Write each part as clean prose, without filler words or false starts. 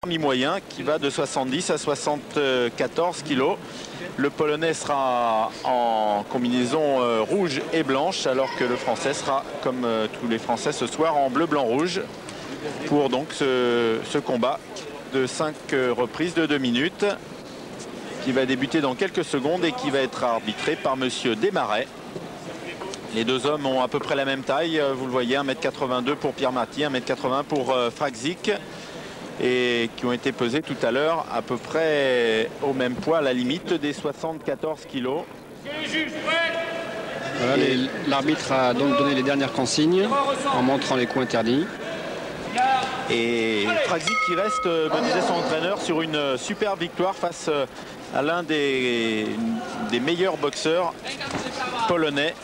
mi-moyen qui va de 70 à 74 kg. Le Polonais sera en combinaison rouge et blanche, alors que le Français sera, comme tous les Français ce soir, en bleu, blanc, rouge, pour donc ce combat de 5 reprises de 2 minutes, qui va débuter dans quelques secondes et qui va être arbitré par monsieur Desmarais. Les deux hommes ont à peu près la même taille, vous le voyez, 1,82 m pour Pierre Marty, 1,80 m pour Frakzik, et qui ont été pesés tout à l'heure à peu près au même poids, à la limite des 74 kg. Voilà, l'arbitre a donc donné les dernières consignes en montrant les coups interdits. Et Frakzik qui reste, me disait son entraîneur, sur une super victoire face à l'un des meilleurs boxeurs polonais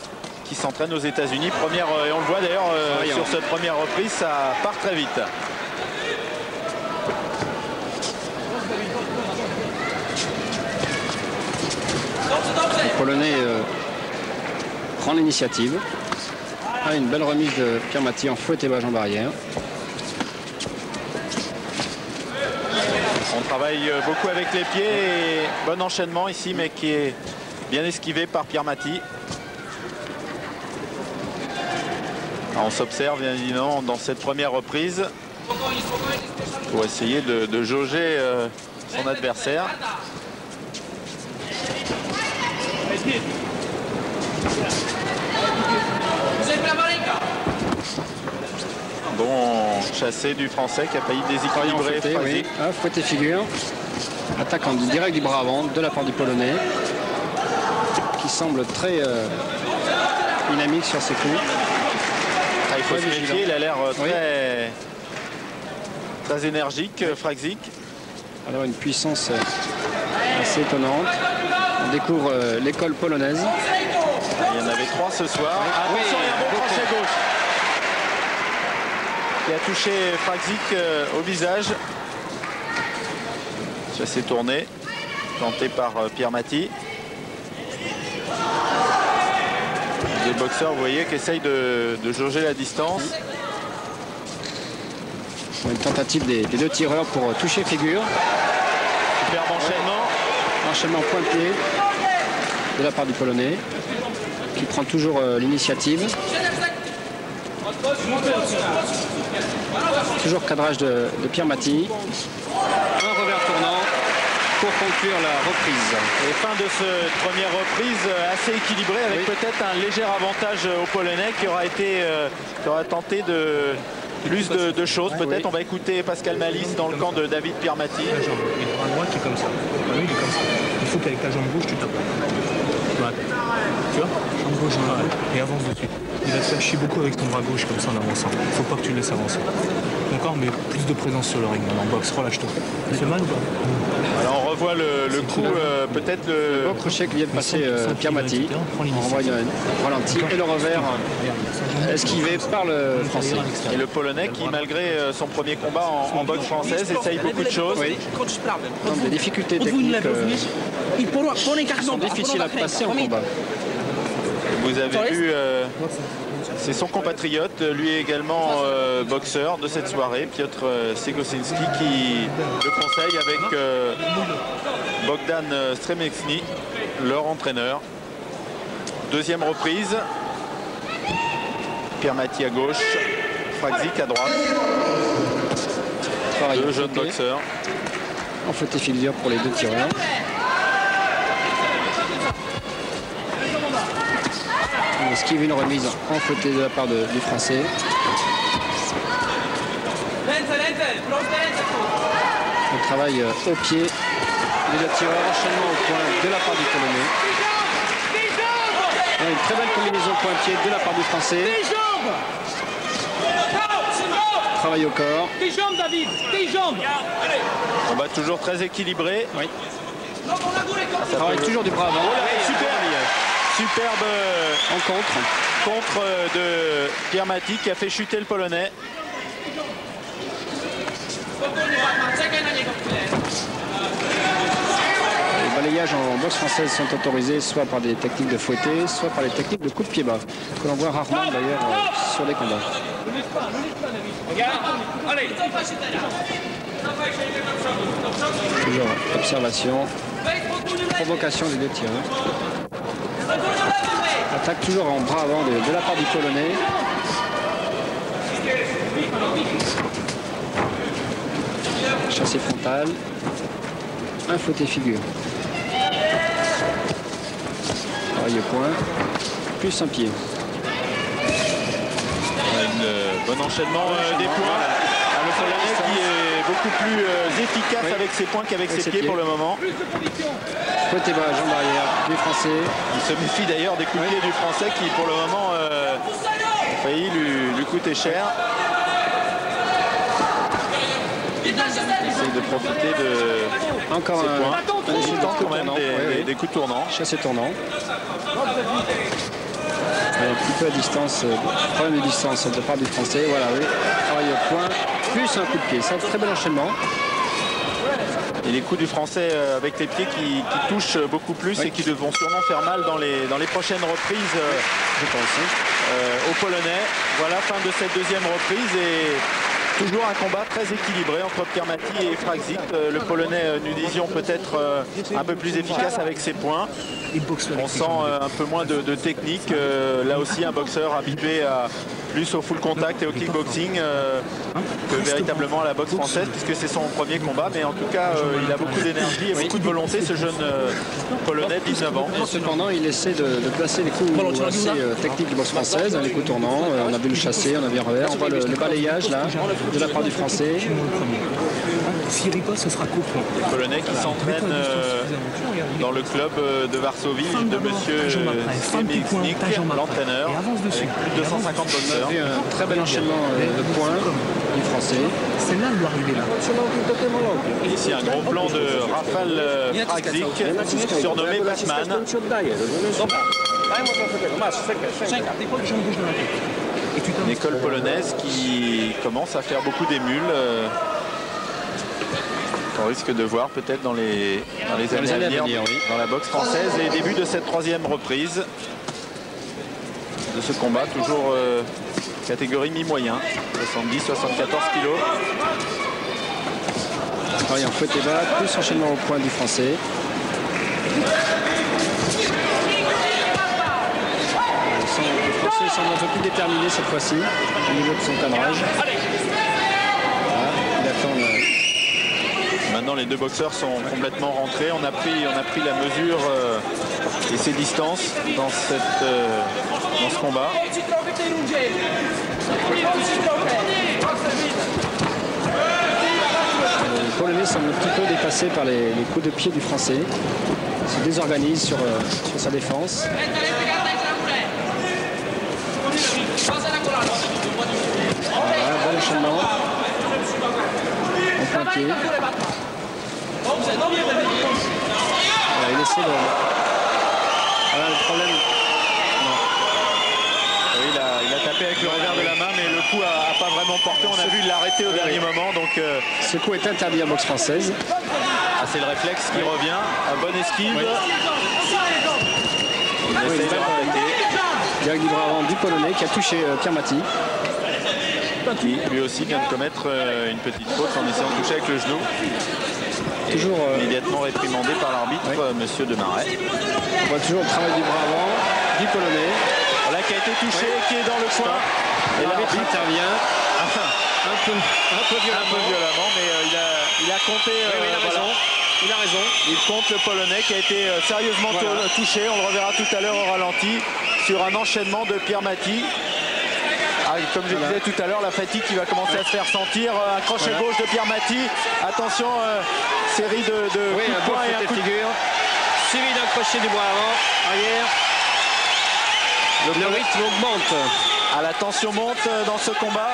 qui s'entraîne aux États-Unis. Et on le voit d'ailleurs sur cette première reprise, ça part très vite. Le Polonais prend l'initiative. Une belle remise de Pierre Marty en fouet et bas jambe arrière. On travaille beaucoup avec les pieds et bon enchaînement ici, mais qui est bien esquivé par Pierre Marty. On s'observe bien évidemment dans cette première reprise pour essayer de jauger son adversaire. Bon chassé du Français qui a failli déséquilibrer Frakzik. Oui. Fouetté figure. Attaque en direct du bras avant de la part du Polonais, qui semble très dynamique sur ses coups. Il faut se méfier, il a l'air très énergique, Frakzik. Alors une puissance assez étonnante. On découvre l'école polonaise. Il y en avait 3 ce soir. Attention, il y a un bon crochet gauche qui a touché Frakzik au visage. Ça s'est tourné, tenté par Pierre Marty. Les boxeurs, vous voyez, qui essayent de jauger la distance. Une tentative des deux tireurs pour toucher figure. Superbe enchaînement. Enchaînement point-pied de la part du Polonais, qui prend toujours l'initiative. Toujours cadrage de Pierre Marty. Un revers tournant pour conclure la reprise. Et fin de cette première reprise assez équilibrée, avec peut-être un léger avantage au Polonais qui aura tenté de plus de choses. Peut-être on va écouter Pascal Malice dans le camp de David Pierre Marty. Il est bras droit qui est comme ça. Il est comme ça. Il faut qu'avec ta jambe gauche tu tapes. Tu vois, jambe gauche et avance dessus. Il va te faire chier beaucoup avec ton bras gauche comme ça en avançant. Il ne faut pas que tu le laisses avancer. D'accord, mais plus de présence sur le ring. En boxe, relâche-toi. Ça fait mal ou pas? Alors on revoit le coup, peut-être le beau crochet qui vient de passer Pierre Marty. On voit un ralenti et le revers esquivé par le Français. Et le Polonais qui, malgré son premier combat en boxe française, essaye beaucoup de choses. Oui. Donc des difficultés techniques qui sont difficiles à passer en combat. Vous avez vu, c'est son compatriote, lui également boxeur de cette soirée, Piotr Segosinski, qui le conseille avec Bogdan Stremeczny, leur entraîneur. Deuxième reprise. Pierre Marty à gauche, Frakzik à droite. Deux jeunes boxeurs. En fouetté figure pour les deux tireurs. On esquive une remise en fouetté de la part du Français. On travaille au pied. Les deux tireurs, enchaînement au point de la part du Polonais. Une très belle combinaison point-pied de la part du Français. Travail au corps. Tes jambes, David, tes jambes. On va toujours très équilibré. Oui. Travaille toujours du bras avant. Superbe contre de Pierre Marty qui a fait chuter le Polonais. Les balayages en boxe française sont autorisés soit par des techniques de fouetté, soit par les techniques de coup de pied bas, que l'on voit rarement d'ailleurs sur les combats. Toujours observation, provocation des deux tireurs. Attaque toujours en bras avant de la part du Polonais. Chassé frontal. Un flotté figure. Oreille au point. Plus un pied. Un bon enchaînement des points. Le Polonais qui est beaucoup plus efficace avec ses poinins qu'avec ses pieds pour le moment. Côté bas, jambe arrière du Français. Il se méfie d'ailleurs des coups de pied du Français qui pour le moment a failli lui coûter cher. Il essaye de profiter de encore ses points. Un quand même des coups tournants. Chassé tournant. Un petit peu à distance, problème de distance de part du Français. Voilà, oui. Oreille au point, plus un coup de pied. C'est un très bel enchaînement. Et les coups du Français avec les pieds qui touchent beaucoup plus et qui vont sûrement faire mal dans les prochaines reprises, je pense. aux Polonais. Voilà, fin de cette deuxième reprise et toujours un combat très équilibré entre Pierre Maty et Fragzik. Le Polonais, nous disions, peut-être un peu plus efficace avec ses poings. On sent un peu moins de technique. Là aussi, un boxeur habitué plus au full contact et au kickboxing que véritablement à la boxe française, puisque c'est son premier combat. Mais en tout cas, il a beaucoup d'énergie et beaucoup de volonté, ce jeune Polonais de 19 ans. Cependant, il essaie de placer les coups assez techniques de boxe française, les coups tournants. On a vu le chassé, on a vu un revers. On voit le balayage là, de la part du Français. S'il riposte, ce sera coup franc. Les Polonais qui s'entraînent dans le club de Varsovie de monsieur Stemilnik, l'entraîneur, avec plus de 250 boxeurs. On a vu un très bel enchaînement de points du Français. C'est là où doit arriver là. Et ici un gros plan de Rafał Fragzik, surnommé Batman. Une école polonaise qui commence à faire beaucoup d'émules. Qu'on risque de voir peut-être dans les années à venir dans la boxe française. Et début de cette troisième reprise de ce combat, toujours catégorie mi-moyen, 70-74 kilos. En fouet et bas, plus enchaînement au point du Français. Le Français semble un peu plus déterminé cette fois-ci au niveau de son cadrage. Voilà, il attend Maintenant, les deux boxeurs sont complètement rentrés. On a pris la mesure et ses distances dans ce combat. Le Polonais semble un petit peu dépassé par les coups de pied du Français. Il se désorganise sur sa défense. Voilà, bon enchaînement. En plein pied. Il essaie de... Voilà le problème. Non. Oui, il a tapé avec le revers de la main, mais le coup n'a pas vraiment porté. On a vu l'arrêter au dernier moment. Donc, ce coup est interdit en boxe française. C'est le réflexe qui revient. Un bon esquive. Il essaie de l'arrêter. Direct du bras avant du Polonais qui a touché Pierre Maty. Qui lui aussi vient de commettre une petite faute en essayant de toucher avec le genou. Toujours immédiatement réprimandé par l'arbitre, monsieur Demaret. On voit toujours le travail du bras avant du Polonais. Voilà qui a été touché, qui est dans le coin. Et l'arbitre intervient un peu violemment, mais il a compté. Il a raison. Il compte le Polonais qui a été sérieusement touché. On le reverra tout à l'heure au ralenti sur un enchaînement de Pierre Maty. Comme je disais tout à l'heure, la fatigue qui va commencer à se faire sentir. Un crochet gauche de Pierre Maty. Attention, série de coups de poing et un coup de figure. Suivi d'un crochet du bras avant, arrière. Le rythme augmente. La tension monte dans ce combat.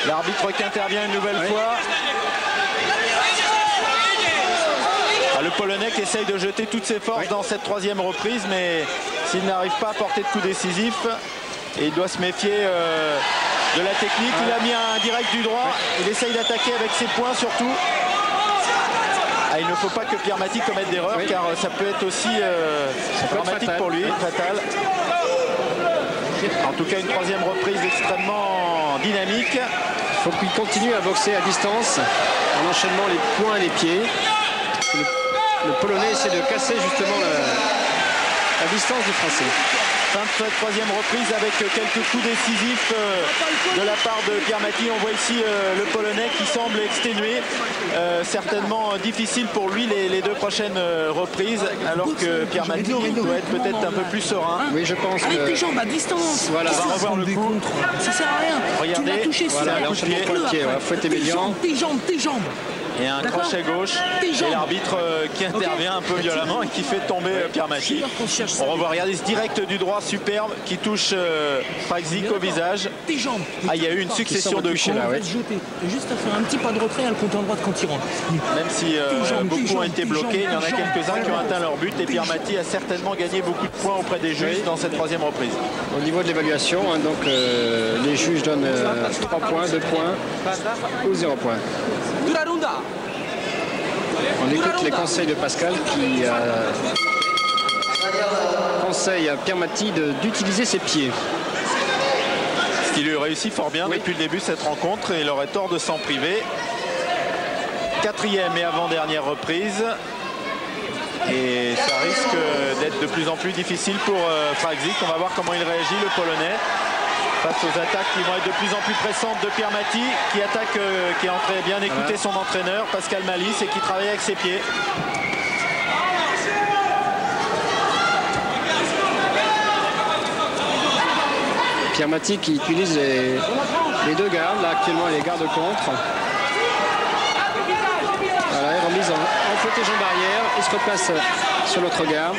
L'arbitre qui intervient une nouvelle fois. Le Polonais qui essaye de jeter toutes ses forces dans cette troisième reprise, mais s'il n'arrive pas à porter de coup décisif, et il doit se méfier de la technique. Il a mis un direct du droit. Il essaye d'attaquer avec ses poings surtout. Il ne faut pas que Pierre Maty commette d'erreur car ça peut être aussi dramatique pour lui, fatal. En tout cas, une troisième reprise extrêmement dynamique. Il faut qu'il continue à boxer à distance en enchaînant les poings et les pieds. Le Polonais essaie de casser justement la distance du Français. Fin de cette troisième reprise avec quelques coups décisifs de la part de Pierre Maty. On voit ici le Polonais qui semble exténué. Certainement difficile pour lui les deux prochaines reprises, alors que Pierre Maty doit être peut-être un peu plus serein. Oui, je pense avec que... tes jambes à distance. Voilà, on va revoir le coup. Ça sert à rien. Regardez, tu l'as touché, voilà, l'enchaînement pointier, fouetté médian. Tes jambes. Et un crochet gauche, et l'arbitre qui intervient un peu violemment et qui fait tomber Pierre Maty. On revoit, regardez ce direct du droit superbe qui touche Fragzik au visage. Ah, il y a eu une succession de coups. Là, ouais. Juste à faire un petit pas de retrait, à le compte en droite quand il rentre. Même si beaucoup ont été bloqués, il y en a quelques-uns qui ont atteint leur but et Pierre Maty a certainement gagné beaucoup de points auprès des juges dans cette troisième reprise. Au niveau de l'évaluation, hein, donc les juges donnent 3 points, 2 points ou 0 points. On écoute les conseils de Pascal qui conseille à Pierre Maty d'utiliser ses pieds. Ce qui lui réussit fort bien depuis le début de cette rencontre et il aurait tort de s'en priver. Quatrième et avant-dernière reprise. Et ça risque d'être de plus en plus difficile pour Fragzik. On va voir comment il réagit, le Polonais, face aux attaques qui vont être de plus en plus pressantes de Pierre Maty, qui attaque, qui est en train de bien écouter son entraîneur, Pascal Malice, et qui travaille avec ses pieds. Pierre Maty qui utilise les deux gardes, là actuellement les gardes contre. Voilà, il remise en protège en barrière, il se replace sur l'autre garde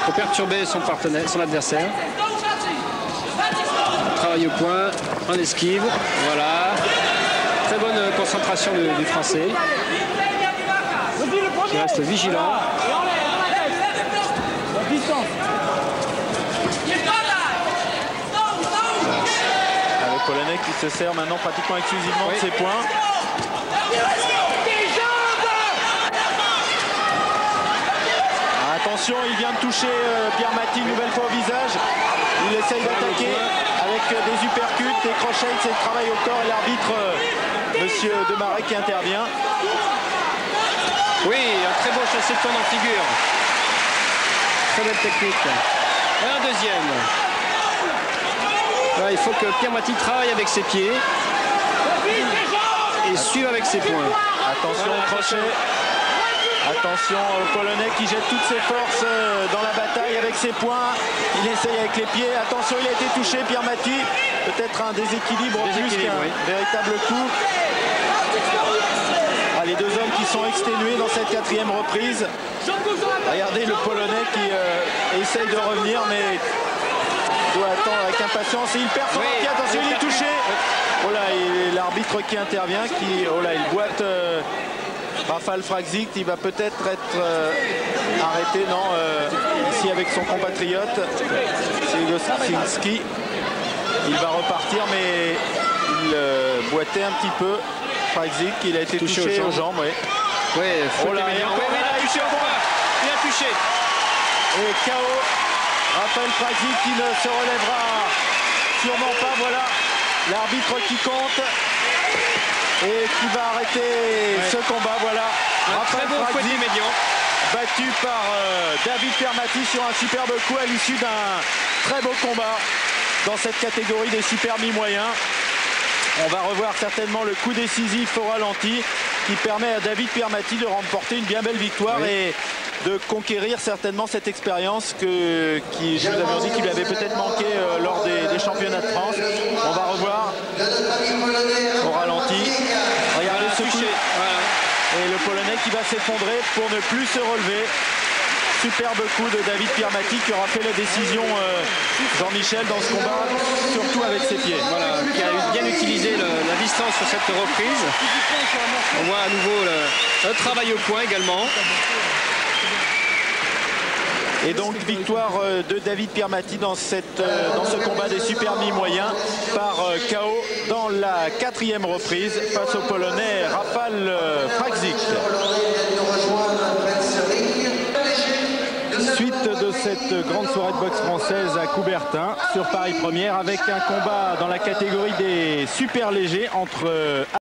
pour perturber son partenaire, son adversaire. Travail au point, en esquive, voilà. Très bonne concentration du Français, qui reste vigilant. Le Polonais qui se sert maintenant pratiquement exclusivement de ses points. Attention, il vient de toucher Pierre Maty une nouvelle fois au visage. Il essaye d'attaquer avec des uppercuts, des crochets, c'est le travail au corps et l'arbitre, monsieur Demaret, qui intervient. Oui, un très beau chassé de tourne en figure. Très belle technique. Et un deuxième. Là, il faut que Pierre Maty travaille avec ses pieds et suive avec ses poings. Attention au crochet. Attention au Polonais qui jette toutes ses forces dans la bataille avec ses poings. Il essaye avec les pieds. Attention, il a été touché, Pierre Maty. Peut-être un déséquilibre plus qu'un véritable coup. Ah, les deux hommes qui sont exténués dans cette quatrième reprise. Regardez le Polonais qui essaye de revenir, mais doit attendre avec impatience. Et il perd son pied. Attention, il est touché. Oh là, l'arbitre qui intervient, oh là, il boite Rafal Fragzik. Il va peut-être être arrêté, non, ici avec son compatriote Sigosinski. Il va repartir, mais il boitait un petit peu. Fragzik, il a été touché aux jambes. Oui. Oui, oh là, il a touché au point. Il a touché. Et KO. Rafal Fragzik qui ne se relèvera sûrement pas. Voilà l'arbitre qui compte et qui va arrêter ce combat. Voilà, Rafal Fragzik battu par David Pierre Maty sur un superbe coup à l'issue d'un très beau combat dans cette catégorie des super mi-moyens. On va revoir certainement le coup décisif au ralenti qui permet à David Pierre Maty de remporter une bien belle victoire et de conquérir certainement cette expérience qui je vous avais dit qu'il lui avait peut-être manqué lors des championnats de France. On va revoir au ralenti. Regardez ce coup. Et le Polonais qui va s'effondrer pour ne plus se relever. Superbe coup de David Pierre Maty qui aura fait la décision, Jean-Michel, dans ce combat, surtout avec ses pieds. Voilà, qui a bien utilisé la distance sur cette reprise. On voit à nouveau le travail au point également. Et donc victoire de David Pierre Maty dans ce combat des super mi-moyens par KO dans la quatrième reprise face au Polonais Rafal Fragzik. Suite de cette grande soirée de boxe française à Coubertin sur Paris Première avec un combat dans la catégorie des super légers entre